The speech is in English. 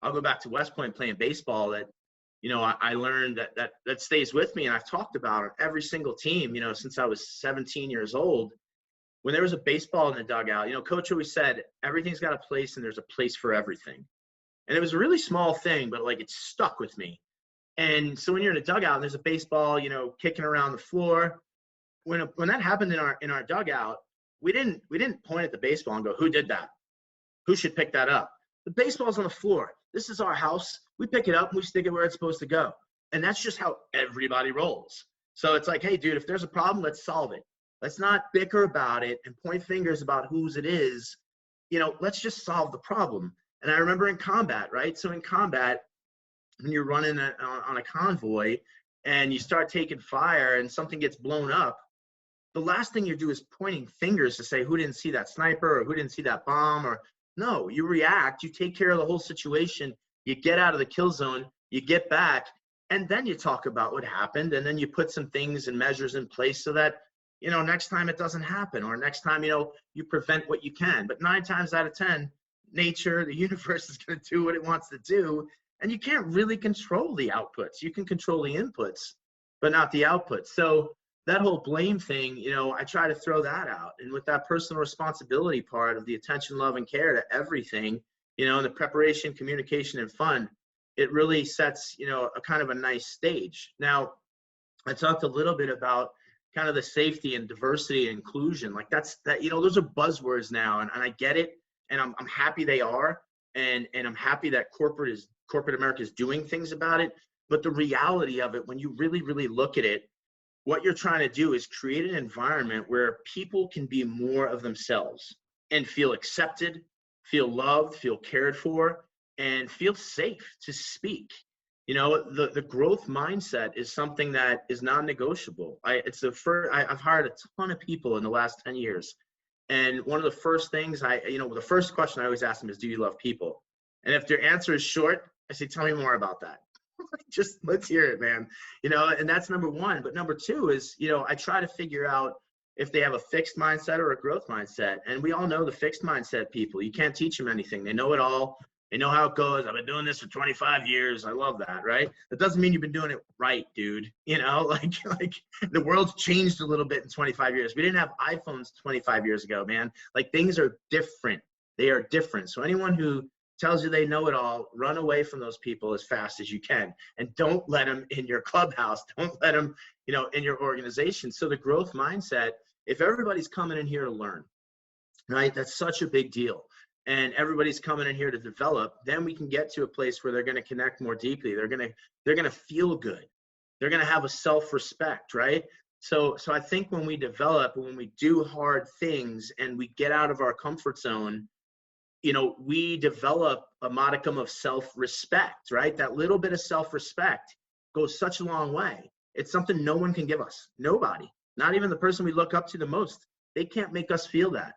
I'll go back to West Point playing baseball that, I learned that stays with me. And I've talked about on every single team, since I was 17 years old. When there was a baseball in the dugout, coach always said, everything's got a place and there's a place for everything. And it was a really small thing, but like it stuck with me. And so when you're in a dugout and there's a baseball, kicking around the floor, when that happened in our dugout, we didn't point at the baseball and go, who did that? Who should pick that up? The baseball's on the floor. This is our house. We pick it up and we stick it where it's supposed to go. And that's just how everybody rolls. So it's like, hey, dude, if there's a problem, let's solve it. Let's not bicker about it and point fingers about whose it is. Let's just solve the problem. And I remember in combat, right? So in combat, when you're running on a convoy and you start taking fire and something gets blown up, the last thing you do is pointing fingers to say who didn't see that sniper or who didn't see that bomb. Or no, you react, you take care of the whole situation, you get out of the kill zone, you get back, and then you talk about what happened, and then you put some things and measures in place so that, next time it doesn't happen, or next time, you prevent what you can. But 9 times out of 10, nature, the universe is going to do what it wants to do, and you can't really control the outputs. You can control the inputs, but not the outputs. So that whole blame thing, I try to throw that out. And with that personal responsibility part of the attention, love, and care to everything, and the preparation, communication, and fun, it really sets, a kind of a nice stage. Now, I talked a little bit about kind of the safety and diversity and inclusion. Like those are buzzwords now, and I get it, and I'm happy they are, and I'm happy that corporate America is doing things about it. But the reality of it, when you really, really look at it, what you're trying to do is create an environment where people can be more of themselves and feel accepted, feel loved, feel cared for, and feel safe to speak. The growth mindset is something that is non-negotiable. I've hired a ton of people in the last 10 years. And one of the first things the first question I always ask them is, do you love people? And if their answer is short, I say, tell me more about that. Just let's hear it, man. And that's number one. But number two is, I try to figure out if they have a fixed mindset or a growth mindset. And we all know the fixed mindset people. You can't teach them anything. They know it all. They know how it goes. I've been doing this for 25 years. I love that, right? That doesn't mean you've been doing it right, dude. Like the world's changed a little bit in 25 years. We didn't have iPhones 25 years ago, man. Like things are different. They are different. So anyone who tells you they know it all, run away from those people as fast as you can. And don't let them in your clubhouse. Don't let them, in your organization. So the growth mindset, if everybody's coming in here to learn, right, that's such a big deal. And everybody's coming in here to develop, then we can get to a place where they're going to connect more deeply. They're going to feel good. They're going to have a self-respect, right? So I think when we develop, when we do hard things and we get out of our comfort zone, we develop a modicum of self-respect, right? That little bit of self-respect goes such a long way. It's something no one can give us. Nobody, not even the person we look up to the most. They can't make us feel that.